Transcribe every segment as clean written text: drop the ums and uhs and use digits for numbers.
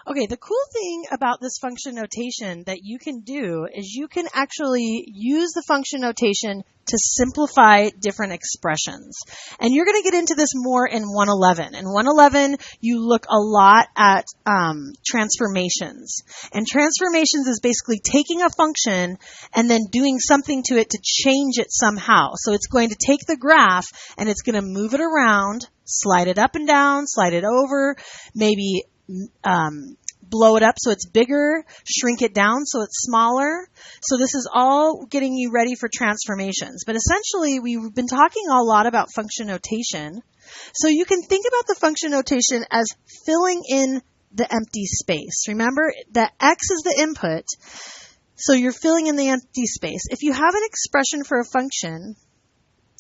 Okay, the cool thing about this function notation that you can do is you can actually use the function notation to simplify different expressions. And you're going to get into this more in 111. In 111, you look a lot at transformations. And transformations is basically taking a function and then doing something to it to change it somehow. So it's going to take the graph and it's going to move it around, slide it up and down, slide it over, maybe blow it up so it's bigger, shrink it down so it's smaller. So this is all getting you ready for transformations. But essentially, we've been talking a lot about function notation. So you can think about the function notation as filling in the empty space. Remember that x is the input, so you're filling in the empty space. If you have an expression for a function,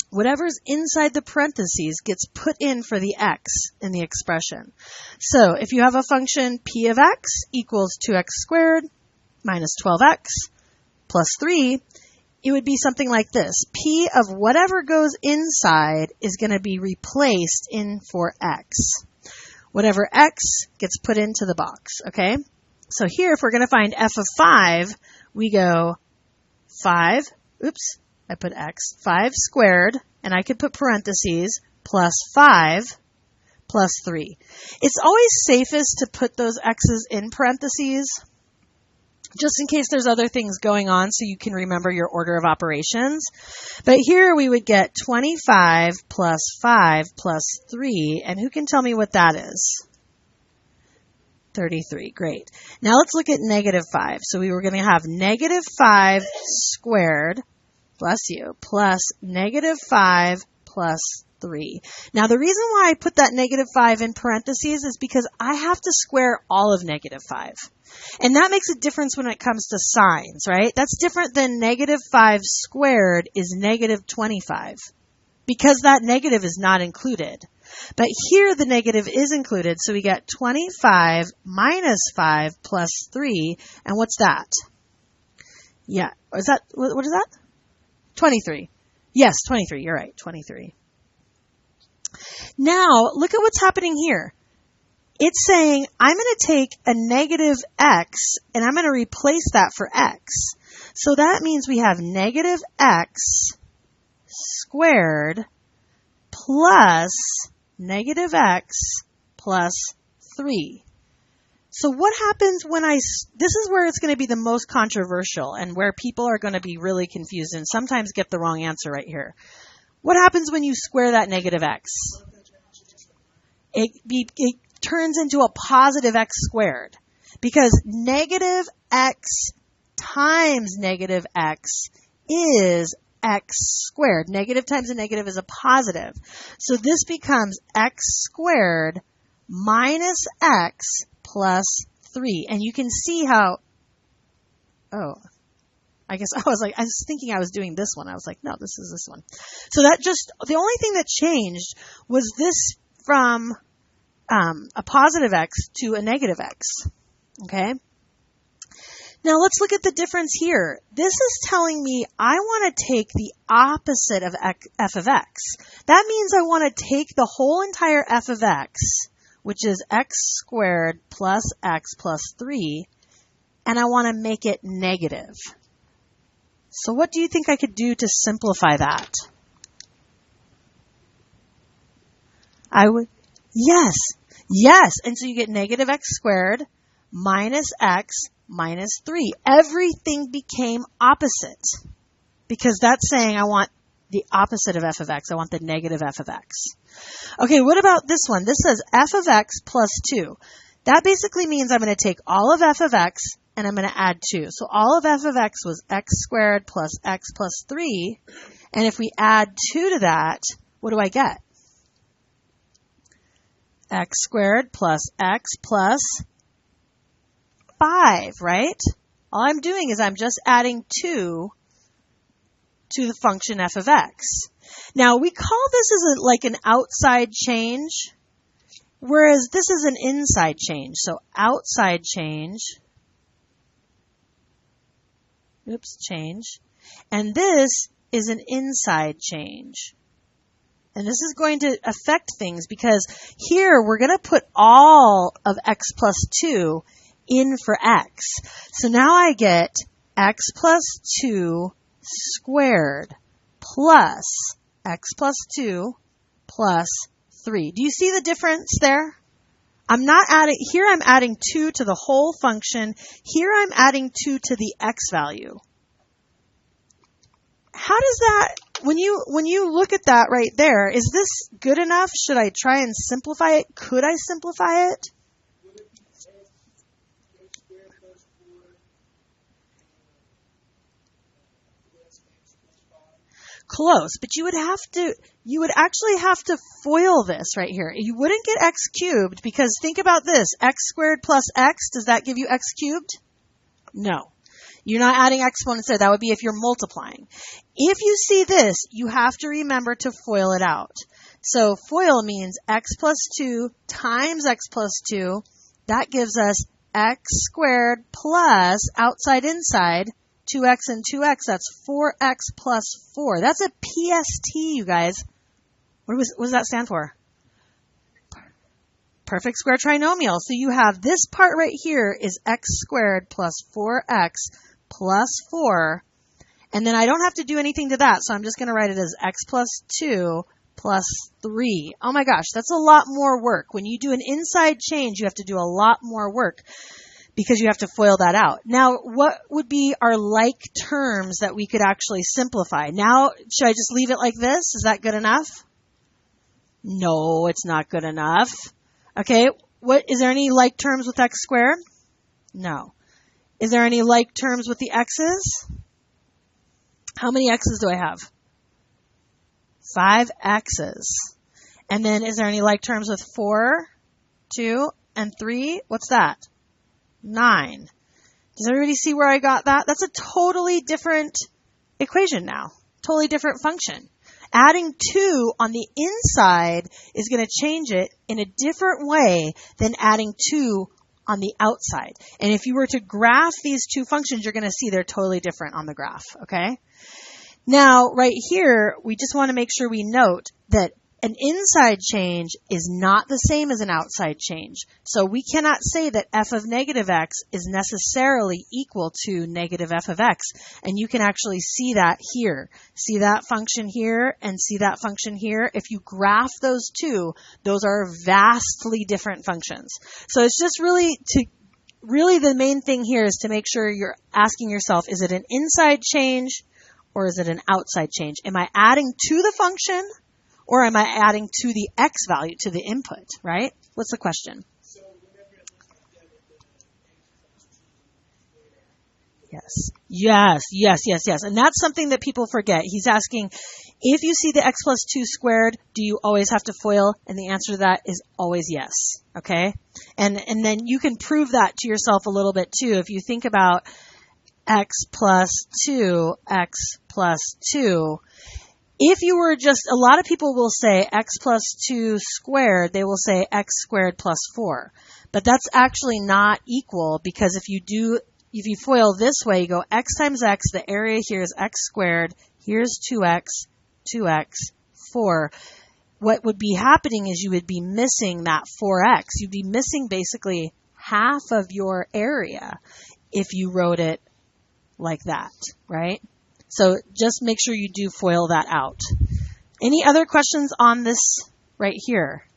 whatever's inside the parentheses gets put in for the x in the expression. So if you have a function p of x equals 2x squared minus 12x plus 3, it would be something like this. P of whatever goes inside is going to be replaced in for x. Whatever x gets put into the box, okay? So here, if we're going to find f of 5, we go 5, I put x, 5 squared, and I could put parentheses, plus 5, plus 3. It's always safest to put those x's in parentheses, just in case there's other things going on so you can remember your order of operations. But here we would get 25 plus 5 plus 3, and who can tell me what that is? 33, great. Now let's look at negative 5. So we were going to have negative 5 squared, bless you, plus negative 5 plus 3. Now the reason why I put that negative 5 in parentheses is because I have to square all of negative 5. And that makes a difference when it comes to signs, right? That's different than negative 5 squared is negative 25, because that negative is not included. But here the negative is included, so we get 25 minus 5 plus 3, and what's that? Yeah, what is that? 23. Yes, 23. You're right. 23. Now, look at what's happening here. It's saying I'm going to take a negative x and I'm going to replace that for x. So that means we have negative x squared plus negative x plus 3. So what happens when this is where it's going to be the most controversial and where people are going to be really confused and sometimes get the wrong answer right here. What happens when you square that negative x? It turns into a positive x squared, because negative x times negative x is x squared. Negative times a negative is a positive. So this becomes x squared minus x plus 3. And you can see how, I was thinking I was doing this one. I was like, no, this is this one. So the only thing that changed was this from a positive x to a negative x. Okay? Now let's look at the difference here. This is telling me I want to take the opposite of f of x. That means I want to take the whole entire f of x, which is x squared plus x plus 3, and I want to make it negative. So what do you think I could do to simplify that? Yes. And so you get negative x squared minus x minus 3. Everything became opposite, because that's saying I want the opposite of f of x. I want the negative f of x. Okay, what about this one? This says f of x plus 2. That basically means I'm going to take all of f of x and I'm going to add 2. So all of f of x was x squared plus x plus 3. And if we add 2 to that, what do I get? X squared plus x plus 5, right? All I'm doing is I'm just adding 2 to the function f of x. Now, we call this as like an outside change, whereas this is an inside change. So outside change, change, and this is an inside change. And this is going to affect things because here we're going to put all of x plus 2 in for x. So now I get x plus 2 squared plus x plus 2 plus 3. Do you see the difference there? I'm not adding, here I'm adding 2 to the whole function. Here I'm adding 2 to the x value. How does that, when you look at that right there, is this good enough? Should I try and simplify it? Could I simplify it? Close, but you would actually have to FOIL this right here. You wouldn't get x cubed because think about this, x squared plus x, does that give you x cubed? No. You're not adding exponents there. That would be if you're multiplying. If you see this, you have to remember to FOIL it out. So FOIL means x plus 2 times x plus 2. That gives us x squared plus outside inside 2x and 2x. That's 4x plus 4. That's a PST, you guys. What does that stand for? Perfect square trinomial. So you have this part right here is x squared plus 4x plus 4. And then I don't have to do anything to that, so I'm just going to write it as x plus 2 plus 3. Oh my gosh, that's a lot more work. When you do an inside change, you have to do a lot more work because you have to FOIL that out. Now, what would be our like terms that we could actually simplify? Now, should I just leave it like this? Is that good enough? No, it's not good enough. Okay, is there any like terms with x squared? No. Is there any like terms with the x's? How many x's do I have? 5 x's. And then is there any like terms with 4, 2, and 3? What's that? 9. Does everybody see where I got that? That's a totally different equation now. Totally different function. Adding 2 on the inside is going to change it in a different way than adding 2 on the outside. And if you were to graph these two functions, you're going to see they're totally different on the graph, okay? Now, right here, we just want to make sure we note that an inside change is not the same as an outside change. So we cannot say that f of negative x is necessarily equal to negative f of x. And you can actually see that here. See that function here and see that function here. If you graph those two, those are vastly different functions. So it's just really the main thing here is to make sure you're asking yourself, is it an inside change or is it an outside change? Am I adding to the function? Or am I adding to the x value, to the input, right? What's the question? Yes. And that's something that people forget. He's asking, if you see the x plus 2 squared, do you always have to FOIL? And the answer to that is always yes, okay? And then you can prove that to yourself a little bit too. If you think about x plus 2, if you were just, a lot of people will say x plus 2 squared, they will say x squared plus 4. But that's actually not equal because if you FOIL this way, you go x times x, the area here is x squared, here's 2x, 4. What would be happening is you would be missing that 4x. You'd be missing basically half of your area if you wrote it like that, right? So just make sure you do FOIL that out. Any other questions on this right here?